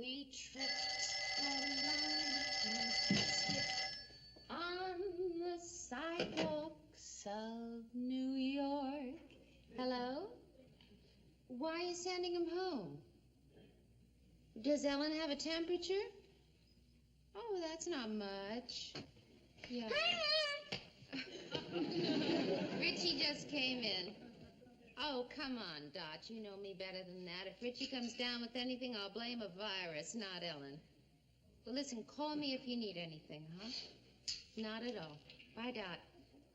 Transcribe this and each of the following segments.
We tripped on the sidewalks of New York. Hello? Why are you sending him home? Does Ellen have a temperature? Oh, that's not much. Yeah. Richie just came in. Oh, come on, Dot. You know me better than that. If Richie comes down with anything, I'll blame a virus, not Ellen. Well, listen, call me if you need anything, huh? Not at all. Bye, Dot.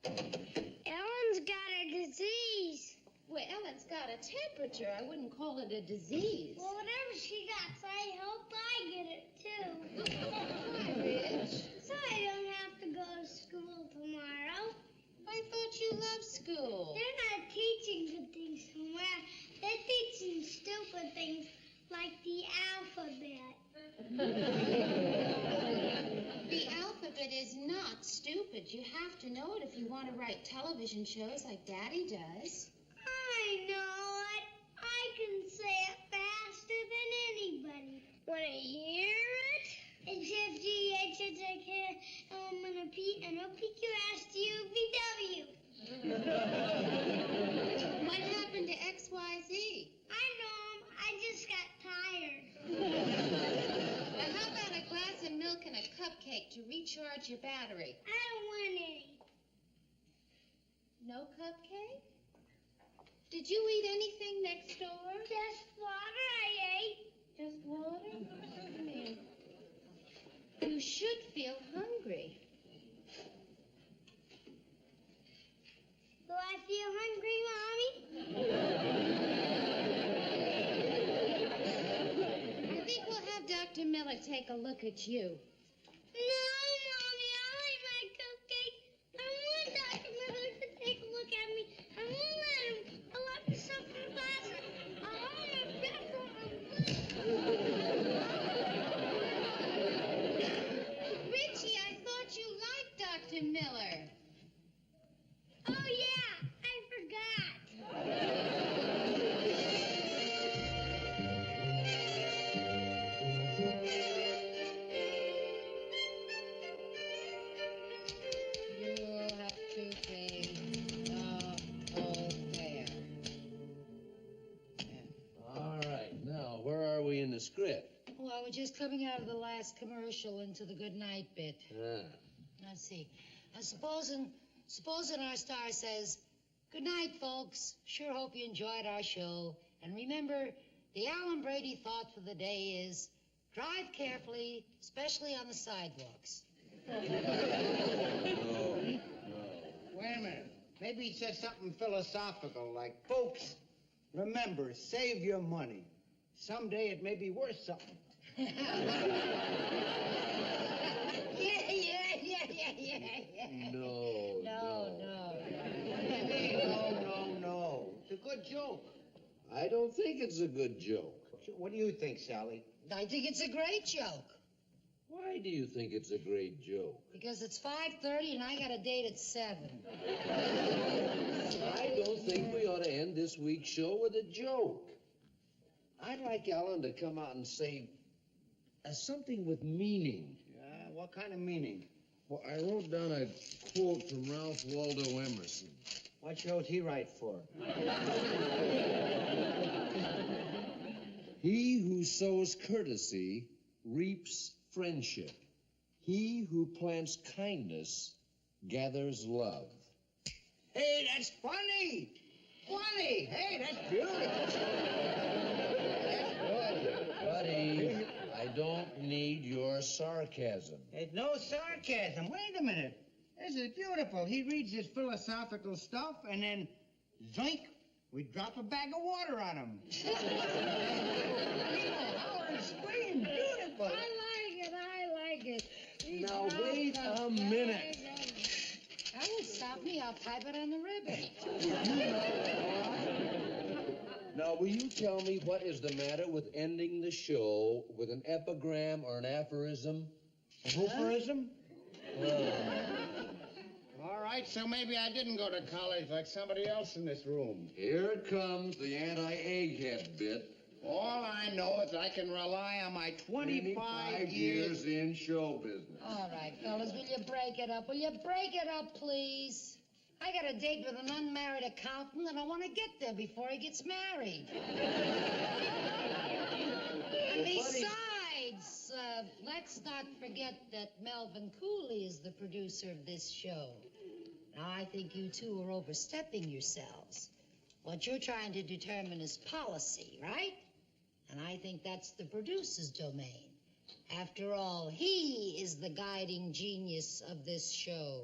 Ellen's got a disease. Well, Ellen's got a temperature. I wouldn't call it a disease. Well, whatever she got, so I hope I get it, too. Why, Rich? So I don't have to go to school tomorrow. I thought you loved school. They're not teaching good things tomorrow. They're teaching stupid things like the alphabet. The alphabet is not stupid. You have to know it if you want to write television shows like Daddy does. I know it. I can say it faster than anybody. Want to hear it? It's F-G-H-I-J-K-L-M-N-O-P-Q-R-S-T-U-V-W. What happened to XYZ? I know 'em. I just got tired. Now, how about a glass of milk and a cupcake to recharge your battery? I don't want any. No cupcake? Did you eat anything next door? Just water I ate. Just water? You should feel hungry. Do I feel hungry, Mommy? I think we'll have Dr. Miller take a look at you. No, Mommy, I like my cupcake. I want Dr. Miller to take a look at me. I won't let him. I love me something faster. I want my breath on my Richie, I thought you liked Dr. Miller. Oh, yeah, I forgot. You'll have to pay the whole fare. All right, now, where are we in the script? Well, we're just coming out of the last commercial into the good night bit. Let's see. Supposing our star says, "Good night, folks. Sure hope you enjoyed our show. And remember, the Alan Brady thought for the day is, drive carefully, especially on the sidewalks." No. Wait a minute. Maybe he said something philosophical like, folks, remember, save your money. Someday it may be worth something. Yeah. No. No. It's a good joke. I don't think it's a good joke. What do you think, Sally? I think it's a great joke. Why do you think it's a great joke? Because it's 5:30 and I got a date at 7. I don't think we ought to end this week's show with a joke. I'd like Alan to come out and say something with meaning. Yeah, what kind of meaning? Well, I wrote down a quote from Ralph Waldo Emerson. What shows he write for? He who sows courtesy reaps friendship. He who plants kindness gathers love. Hey, that's funny! Hey, that's beautiful! That's good. Buddy, I don't need your sarcasm. There's no sarcasm. Wait a minute. This is beautiful. He reads his philosophical stuff, and then, zoink, we drop a bag of water on him. Howard screamed. Beautiful. I like it. Now, wait a minute. That won't stop me. I'll pipe it on the ribbon. Now, will you tell me what is the matter with ending the show with an epigram or an aphorism? Aphorism? All right, so maybe I didn't go to college like somebody else in this room. Here it comes, the anti-egghead bit. All I know is I can rely on my 25 years in show business. All right, fellas, will you break it up? Will you break it up, please? I got a date with an unmarried accountant, and I want to get there before he gets married. And besides, let's not forget that Melvin Cooley is the producer of this show. Now, I think you two are overstepping yourselves. What you're trying to determine is policy, right? And I think that's the producer's domain. After all, he is the guiding genius of this show.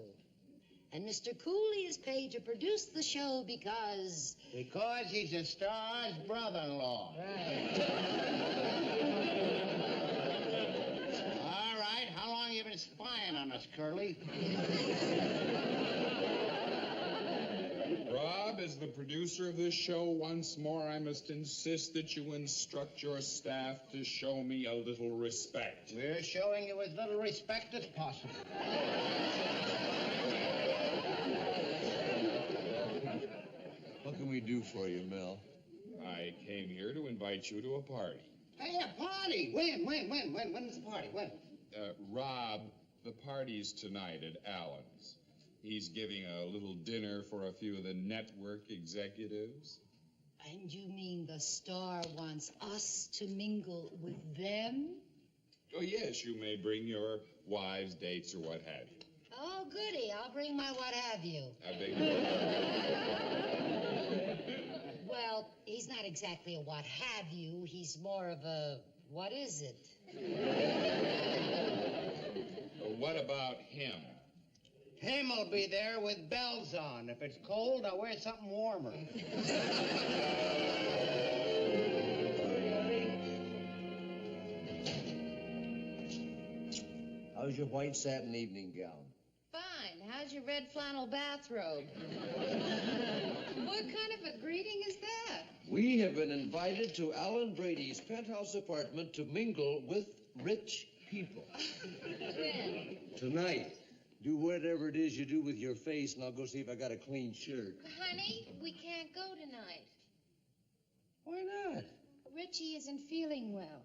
And Mr. Cooley is paid to produce the show because... Because he's a star's brother-in-law. Right. All right, how long you been spying on us, Curly? Rob, as the producer of this show, once more I must insist that you instruct your staff to show me a little respect. We're showing you as little respect as possible. What can we do for you, Mel? I came here to invite you to a party. Hey, a party! When is the party? When? Rob, the party's tonight at Allen's. He's giving a little dinner for a few of the network executives. And you mean the star wants us to mingle with them? Oh, yes, you may bring your wives, dates, or what have you. Oh, goody. I'll bring my what have you. I beg your pardon. Well, he's not exactly a what have you. He's more of a what is it? What about him? Him'll be there with bells on. If it's cold, I'll wear something warmer. How's your white satin evening gown? Fine. How's your red flannel bathrobe? What kind of a greeting is that? We have been invited to Alan Brady's penthouse apartment to mingle with rich people. When? Tonight. Do whatever it is you do with your face, and I'll go see if I got a clean shirt. Honey, we can't go tonight. Why not? Richie isn't feeling well.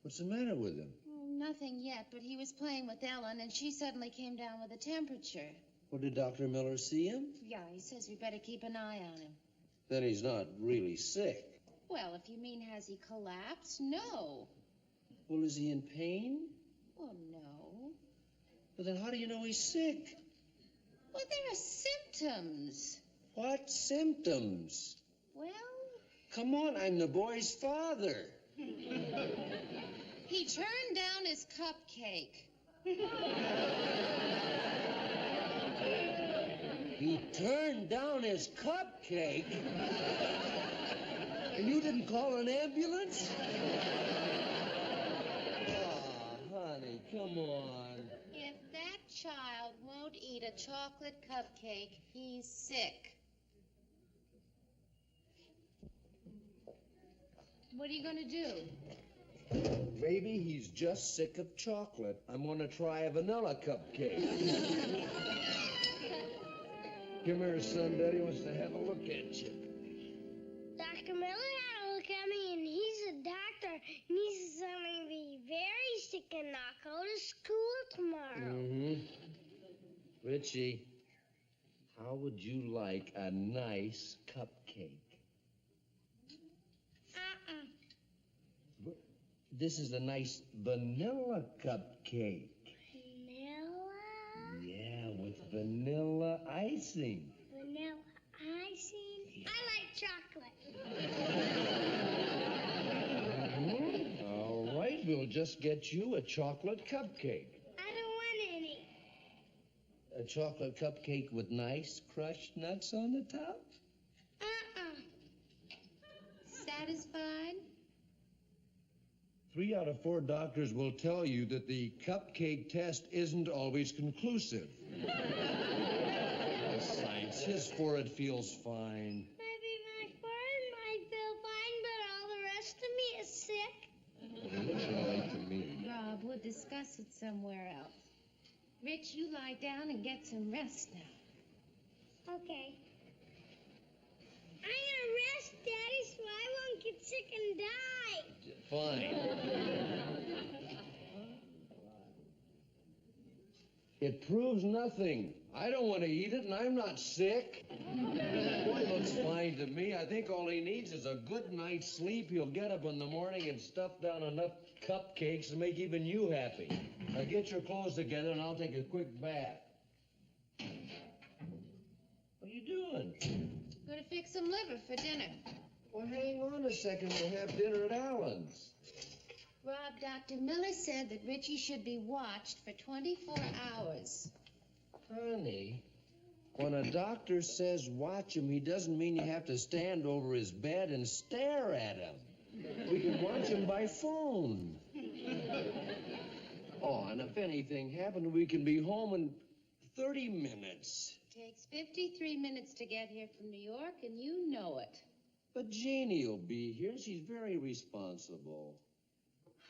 What's the matter with him? Oh, nothing yet, but he was playing with Ellen, and she suddenly came down with a temperature. Well, did Dr. Miller see him? Yeah, he says we better keep an eye on him. Then he's not really sick. Well, if you mean has he collapsed, no. Well, is he in pain? Well, no. Well, then how do you know he's sick? Well, there are symptoms. What symptoms? Well, Come on, I'm the boy's father. he turned down his cupcake. He turned down his cupcake? And you didn't call an ambulance? Oh, honey, come on. If that child won't eat a chocolate cupcake, he's sick. What are you going to do? Maybe he's just sick of chocolate. I'm going to try a vanilla cupcake. Come here, son. Daddy wants to have a look at you. Dr. Miller had a look at me, and he's a doctor, and he says I'm going to be very sick and not go to school tomorrow. Mm-hmm. Richie, how would you like a nice cupcake? This is a nice vanilla cupcake. Vanilla? Yeah, with vanilla icing. Vanilla icing? I like chocolate. Mm-hmm. All right, we'll just get you a chocolate cupcake. I don't want any. A chocolate cupcake with nice crushed nuts on the top? Satisfied? 3 out of 4 doctors will tell you that the cupcake test isn't always conclusive. The science, his forehead feels fine. Maybe my forehead might feel fine, but all the rest of me is sick. Well, it looks all right to me. Rob, we'll discuss it somewhere else. Rich, you lie down and get some rest now. Okay. I'm gonna rest Daddy, so I won't get sick and die. Fine. It proves nothing. I don't want to eat it, and I'm not sick. Boy looks fine to me. I think all he needs is a good night's sleep. He'll get up in the morning and stuff down enough cupcakes to make even you happy. Now get your clothes together, and I'll take a quick bath. What are you doing? Going to fix some liver for dinner. Well, hang on a second. We'll have dinner at Allen's. Rob, Dr. Miller said that Richie should be watched for 24 hours. Honey, when a doctor says watch him, he doesn't mean you have to stand over his bed and stare at him. We can watch him by phone. Oh, and if anything happened, we can be home in 30 minutes. Takes 53 minutes to get here from New York, and you know it. But Janie will be here. She's very responsible.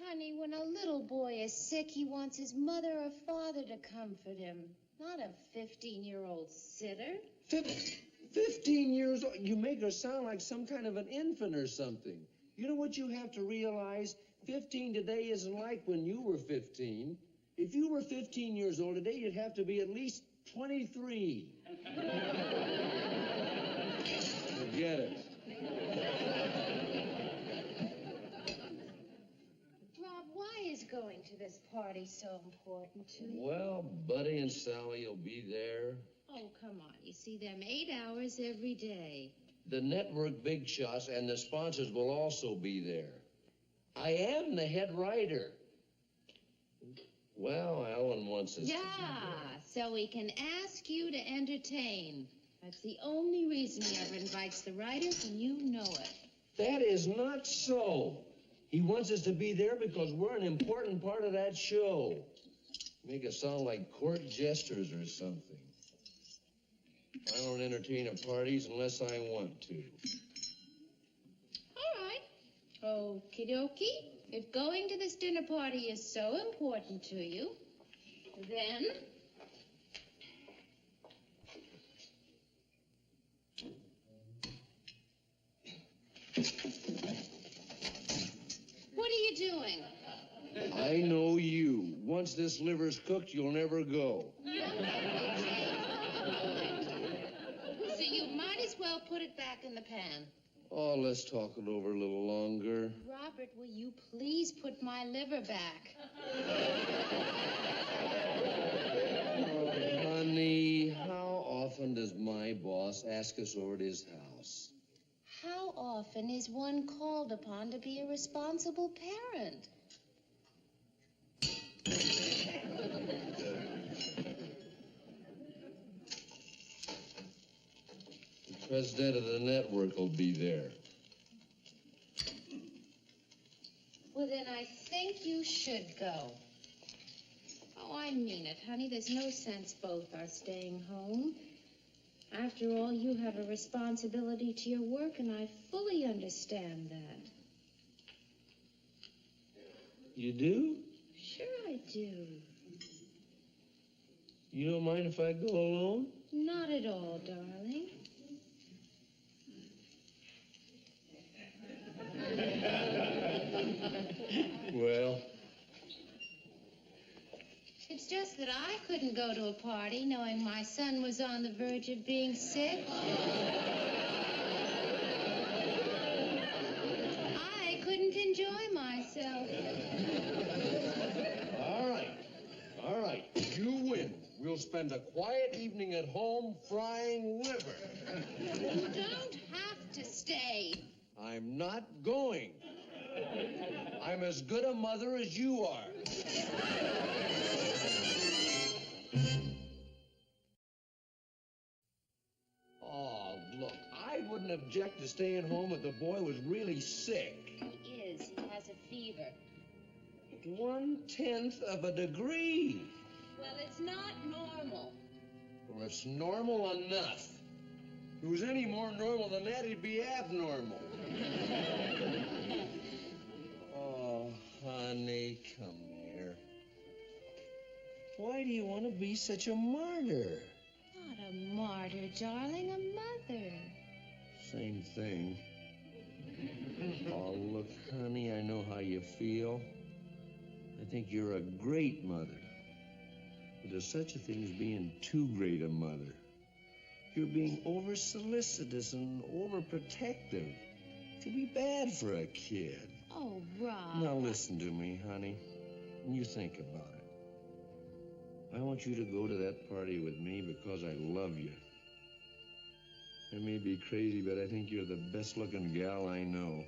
Honey, when a little boy is sick, he wants his mother or father to comfort him, not a 15-year-old sitter. 15 years old? You make her sound like some kind of an infant or something. You know what you have to realize? 15 today isn't like when you were 15. If you were 15 years old today, you'd have to be at least 23. Forget it. Rob, why is going to this party so important to you? Well, Buddy and Sally will be there. Oh, come on. You see them 8 hours every day. The network big shots and the sponsors will also be there. I am the head writer. Well, Alan wants us Yeah, so we can ask you to entertain. That's the only reason he ever invites the writers, and you know it. That is not so. He wants us to be there because we're an important part of that show. Make us sound like court jesters or something. I don't entertain at parties unless I want to. All right. Okie dokie. If going to this dinner party is so important to you, then... What are you doing? I know you. Once this liver's cooked, you'll never go. So you might as well put it back in the pan. Oh, let's talk it over a little longer. Robert, will you please put my liver back? Oh, honey, how often does my boss ask us over at his house? How often is one called upon to be a responsible parent? The president of the network will be there. Well, then I think you should go. Oh, I mean it, honey. There's no sense both our staying home. After all, you have a responsibility to your work, and I fully understand that. You do? Sure I do. You don't mind if I go alone? Not at all, darling. Well, It's just that I couldn't go to a party knowing my son was on the verge of being sick. I couldn't enjoy myself. all right. You win. We'll spend a quiet evening at home frying liver. You don't have to stay. I'm not going. I'm as good a mother as you are. Oh, look, I wouldn't object to staying home if the boy was really sick. He is. He has a fever. 1/10 of a degree. Well, it's not normal. Well, it's normal enough. If it was any more normal than that, it'd be abnormal. Oh, honey, come here. Why do you want to be such a martyr? Not a martyr, darling, a mother. Same thing. Oh, look, honey, I know how you feel. I think you're a great mother. But there's such a thing as being too great a mother. You're being over-solicitous and overprotective. It can be bad for a kid. Oh, Rob. Now listen to me, honey, and you think about it. I want you to go to that party with me because I love you. I may be crazy, but I think you're the best-looking gal I know.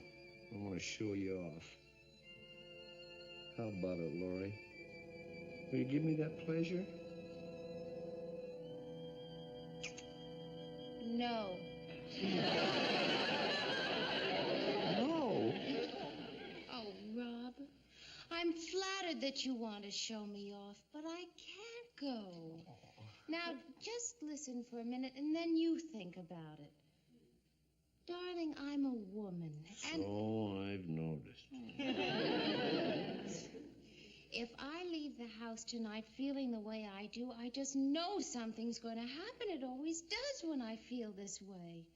I want to show you off. How about it, Laurie? Will you give me that pleasure? No. No. Oh, Rob, I'm flattered that you want to show me off, but I can't go. Now, just listen for a minute, and then you think about it. Darling, I'm a woman, and... So I've noticed. If I leave the house tonight feeling the way I do, I just know something's going to happen. It always does when I feel this way.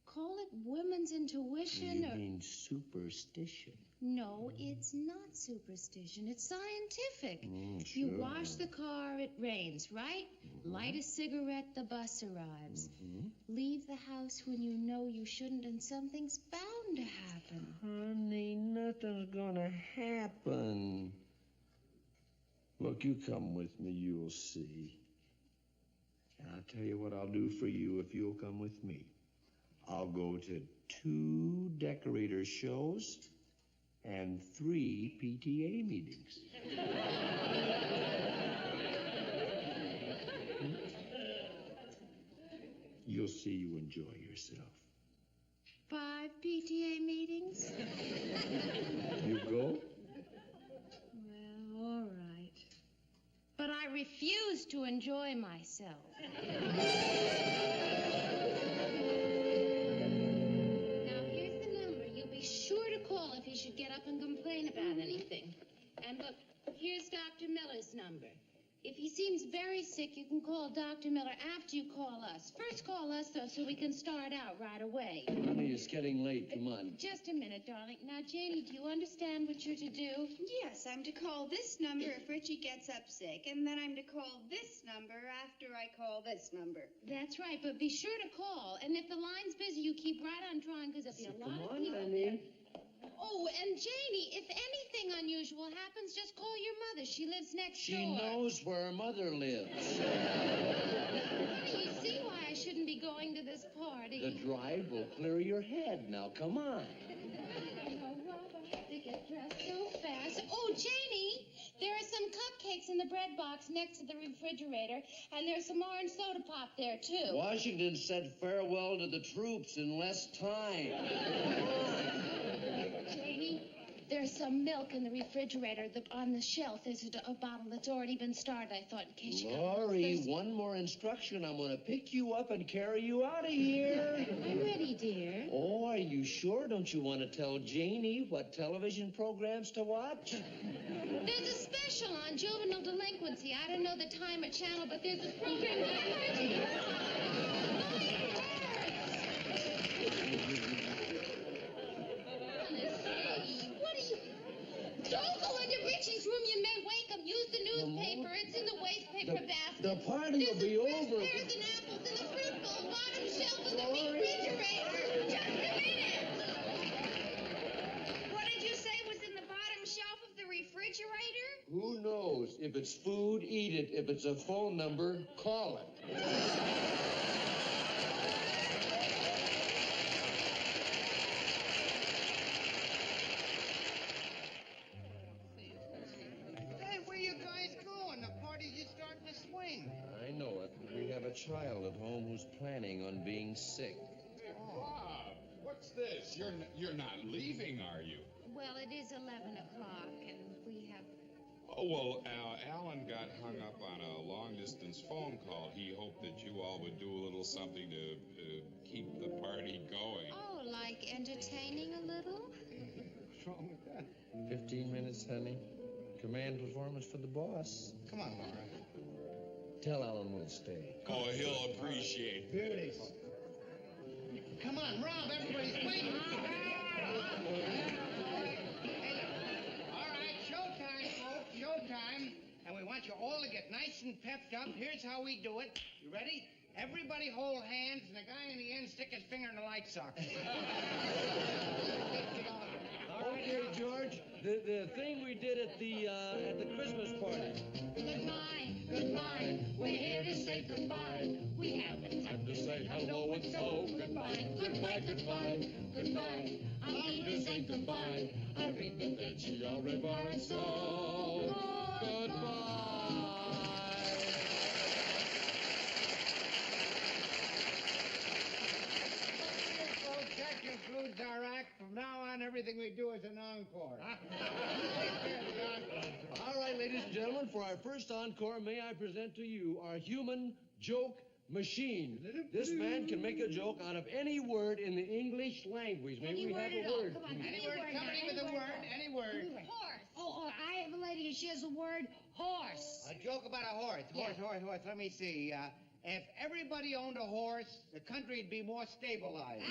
Call it women's intuition You mean superstition? No, it's not superstition. It's scientific. Sure. You wash the car, it rains, right? Light a cigarette, the bus arrives. Leave the house when you know you shouldn't, and something's bound to happen. Honey, nothing's gonna happen. Look, you come with me, you'll see. And I'll tell you what I'll do for you if you'll come with me. I'll go to 2 decorator shows and 3 PTA meetings. You'll see you enjoy yourself. 5 PTA meetings? You go? Well, all right. But I refuse to enjoy myself. Now, here's the number. You'll be sure to call if you should get up and complain about anything. And look, here's Dr. Miller's number. If he seems very sick, you can call Dr. Miller after you call us. First call us, though, so we can start out right away. Honey, it's getting late. Come on. Just a minute, darling. Now, Janie, do you understand what you're to do? Yes, I'm to call this number if Richie gets up sick, and then I'm to call this number after I call this number. That's right, but be sure to call. And if the line's busy, you keep right on trying, because there'll be a lot of people. honey. Oh, and Janie, if anything unusual happens, just call your mother. She lives next door. She knows where her mother lives. Honey, you see why I shouldn't be going to this party. The drive will clear your head. Now, come on. Oh, Rob, I have to get dressed so fast. Oh, Janie, there are some cupcakes in the bread box next to the refrigerator, and there's some orange soda pop there, too. Washington said farewell to the troops in less time. Janie, there's some milk in the refrigerator on the shelf. There's a bottle that's already been started, I thought, in case you got Laurie, thirsty. one more instruction. I'm going to pick you up and carry you out of here. I'm ready, dear. Oh, are you sure? Don't you want to tell Janie what television programs to watch? There's a special on juvenile delinquency. I don't know the time or channel, but there's a program that Don't go into Richie's room. You may wake him. Use the newspaper. It's in the wastepaper basket. The party will be There's over. pears and apples in the fruit bowl, bottom shelf of the refrigerator. Just a minute. What did you say was in the bottom shelf of the refrigerator? Who knows? If it's food, eat it. If it's a phone number, call it. Hey, where you guys going? The party's just starting to swing. I know it. We have a child at home who's planning on being sick. Hey, Bob, what's this? You're not leaving, are you? Well, it is 11 o'clock, and we have... Oh, well, Alan got hung up on a long-distance phone call. He hoped that you all would do a little something to keep the party going. Oh, like entertaining a little? What's wrong with that? 15 minutes, honey. Command performance for the boss. Come on, Laura. Tell Alan we'll stay. Oh, he'll appreciate Beauties. Come on, Rob, everybody's waiting. All right, showtime, folks, showtime. And we want you all to get nice and pepped up. Here's how we do it. You ready? Everybody hold hands, and the guy in the end stick his finger in the light socket. Okay, George. The thing we did at the Christmas party. Goodbye, goodbye. We're here to say goodbye. We haven't time to say hello and so goodbye. Goodbye, goodbye, goodbye. I'm here to say goodbye. Arrivederci, au revoir, and so goodbye. Folks, that concludes our act. From now on, everything we do is an encore. All right, ladies and gentlemen, for our first encore, may I present to you our human joke machine. This man can make a joke out of any word in the English language. May we have a word? Come on, Any word, company with a word, any word. Horse. Oh, I have a lady and she has the word horse. A joke about a horse. Horse, Yeah. horse. Let me see. If everybody owned a horse, the country'd be more stabilized.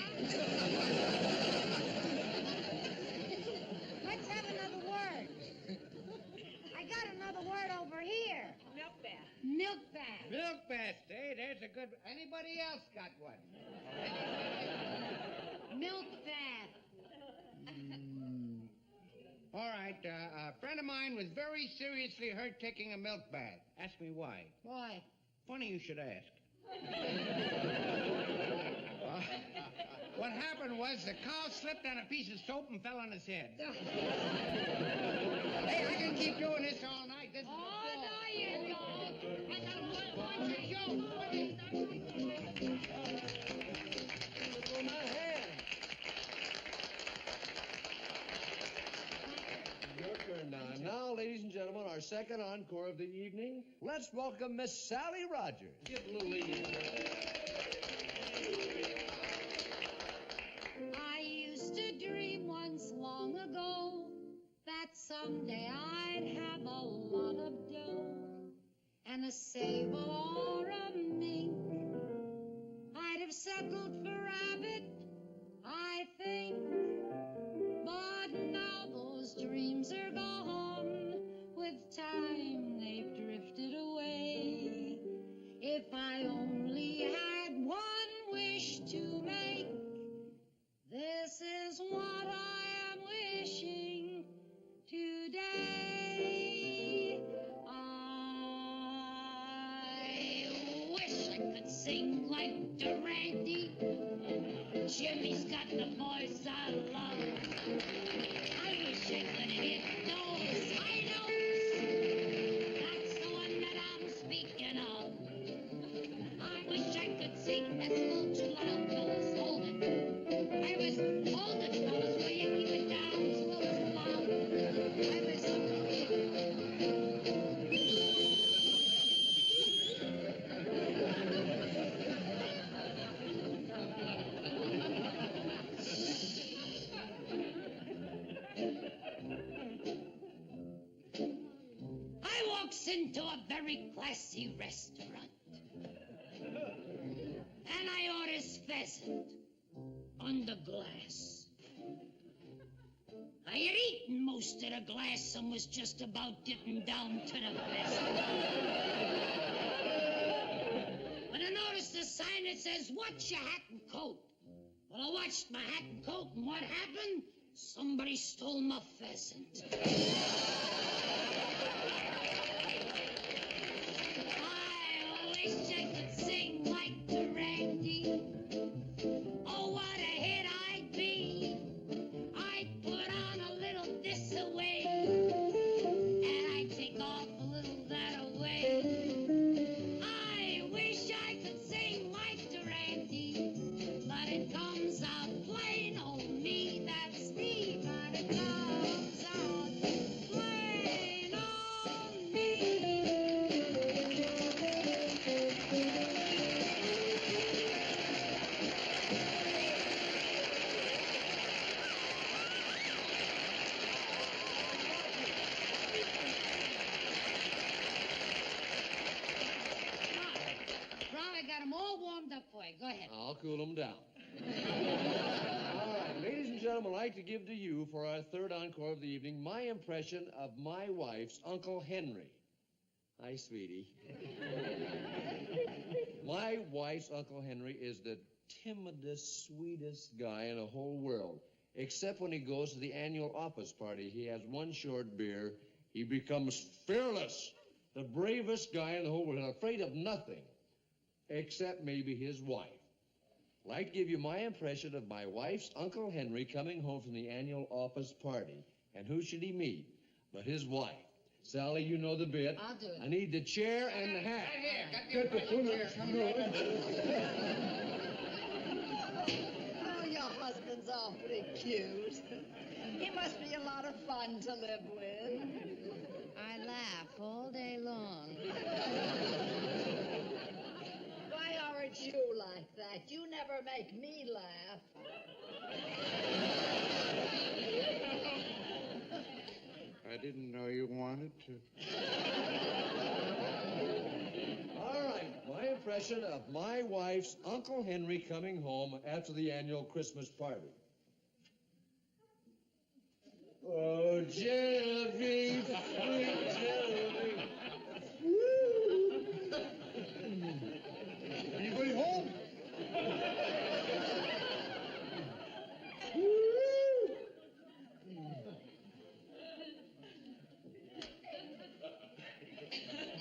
Let's have another word. I got another word over here. Milk bath. Milk bath. Hey, there's a good... Anybody else got one? Milk bath. All right. A friend of mine was very seriously hurt taking a milk bath. Ask me why. Why? Funny you should ask. What happened was the cow slipped on a piece of soap and fell on his head. Hey, I can keep doing this all night. This is Oh, no, you don't. I got a What's your joke? What is that? Look on my hand. Your turn now. And now, ladies and gentlemen, our second encore of the evening. Let's welcome Miss Sally Rogers. Give a little lead. I used to dream once long ago that someday I'd have a lot of dough and a sable or a mink. I'd have settled for rabbit, I think. But now those dreams are gone. With time they've drifted away. If I only had one wish to make, this is what I am wishing today. I wish I could sing like Durante. Jimmy's got the voice I love. I wish I could hit those high notes. That's the one that I'm speaking of. I wish I could sing. That's a little too loud, fellas. Hold it. Hold it, fellas. Will you keep it down? It's a little too loud. I walks into a very classy restaurant. And I orders pheasant on the glass. I had eaten most of the glass and was just about getting down to the pheasant. When I noticed the sign that says, "Watch your hat and coat." Well, I watched my hat and coat, and what happened? Somebody stole my pheasant. I wish I could sing like Durante. Oh, what a hit I'd be. I'd put on a little this away, and I'd take off a little that away. I wish I could sing like Durante, but it comes out plain on me, that's me, but it comes out plain on me. Ron, I got them all warmed up for you. Go ahead. I'll cool them down. All right, ladies and gentlemen. Sam, I'd like to give to you, for our third encore of the evening, my impression of my wife's Uncle Henry. Hi, sweetie. My wife's Uncle Henry is the timidest, sweetest guy in the whole world. Except when he goes to the annual office party. He has one short beer. He becomes fearless. The bravest guy in the whole world. Afraid of nothing. Except maybe his wife. I'd like to give you my impression of my wife's Uncle Henry coming home from the annual office party. And who should he meet but his wife? Sally, you know the bit. I'll do it. I need the chair and the hat. Get the Oh, your husband's awfully cute. He must be a lot of fun to live with. I laugh all day long. Why aren't you like that? You never make me laugh. I didn't know you wanted to. All right, my impression of my wife's Uncle Henry coming home after the annual Christmas party. Oh, Genevieve, sweet Genevieve. Anybody home?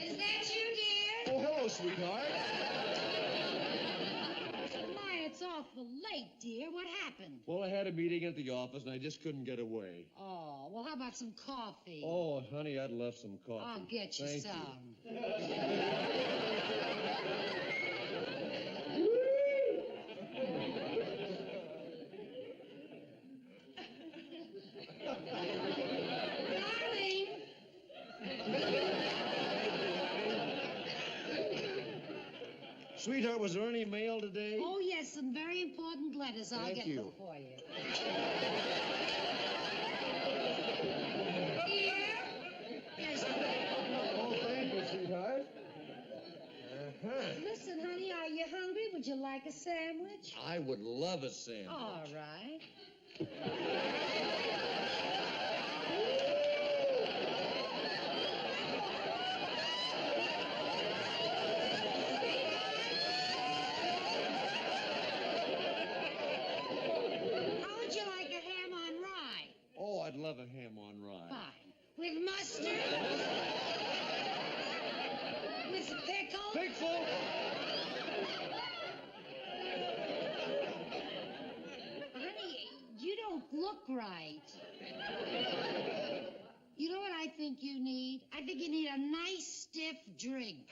Is that you, dear? Oh, hello, sweetheart. My, it's awful late, dear. What happened? Well, I had a meeting at the office, and I just couldn't get away. Oh, well, how about some coffee? Oh, honey, I'd love some coffee. I'll get you Thank some. Darling. Sweetheart, was there any mail today? Oh, yes, some very important letters. I'll Thank get you. them for you. Here's Oh, thank you, sweetheart. Listen, honey, are you hungry? Would you like a sandwich? I would love a sandwich. All right. How would you like a ham on rye? Oh, I'd love a ham on rye. Fine. With mustard? With pickle? Pickle! Honey, you don't look right. You know what I think you need? I think you need a nice stiff drink.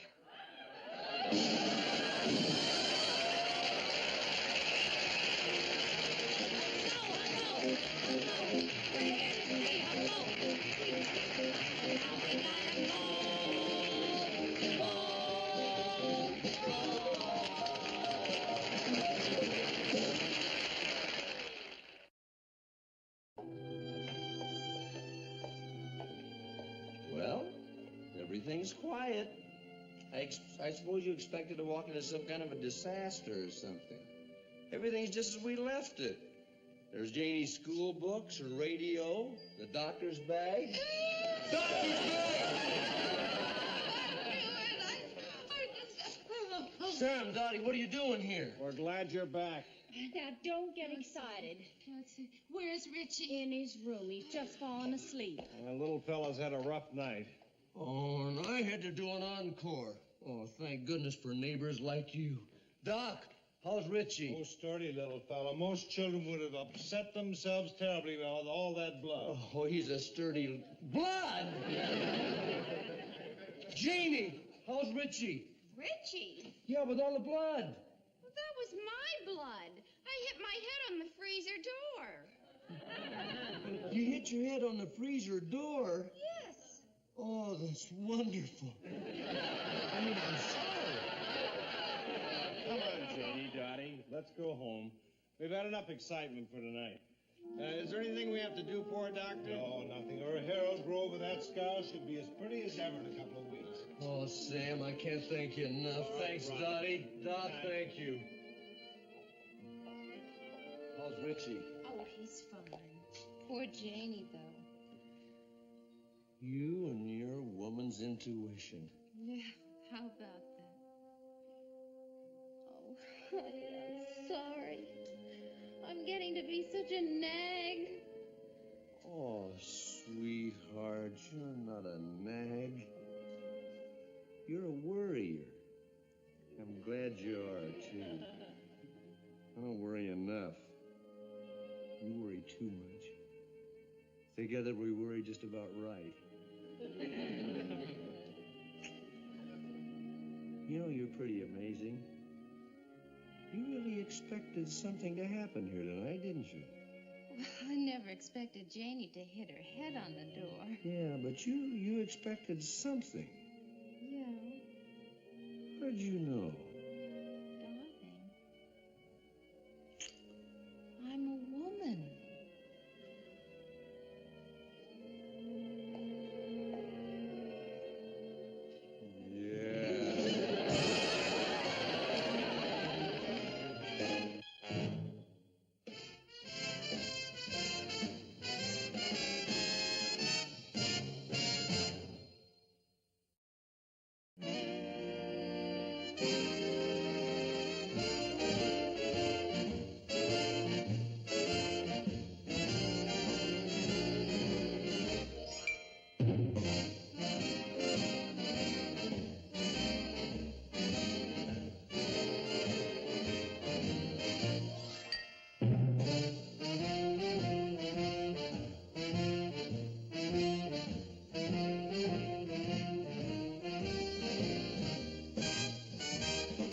Well, everything's quiet. I suppose you expected to walk into some kind of a disaster or something. Everything's just as we left it. There's Janie's school books, her radio, the doctor's bag. Doctor's bag! Sam, Dottie, what are you doing here? We're glad you're back. Now, don't get excited. Where's Richie? In his room. He's just fallen asleep. The little fella's had a rough night. Oh, and I had to do an encore. Oh, thank goodness for neighbors like you. Doc, how's Richie? Oh, sturdy little fella. Most children would have upset themselves terribly with all that blood. Oh, he's a sturdy... Blood! Janie, how's Richie? Richie? Yeah, with all the blood. Well, that was my blood. I hit my head on the freezer door. You hit your head on the freezer door? Yes. Oh, that's wonderful. I mean, I'm sorry. Come on, Janie, Dottie. Let's go home. We've had enough excitement for tonight. Is there anything we have to do for her, Doctor? No, nothing. Her hair will grow over that scowl. She'll be as pretty as ever in a couple of weeks. Oh, Sam, I can't thank you enough. Thanks, right. Dottie. Doc, thank you. How's Richie? Oh, He's fine. Poor Janie, though. You and your woman's intuition. Yeah, how about that? Oh, honey, I'm sorry. I'm getting to be such a nag. Oh, sweetheart, you're not a nag. You're a worrier. I'm glad you are, too. I don't worry enough. You worry too much. Together we worry just about right. You know, you're pretty amazing. You really expected something to happen here tonight, didn't you? Well, I never expected Janie to hit her head on the door. Yeah, but you expected something. Yeah. How'd you know?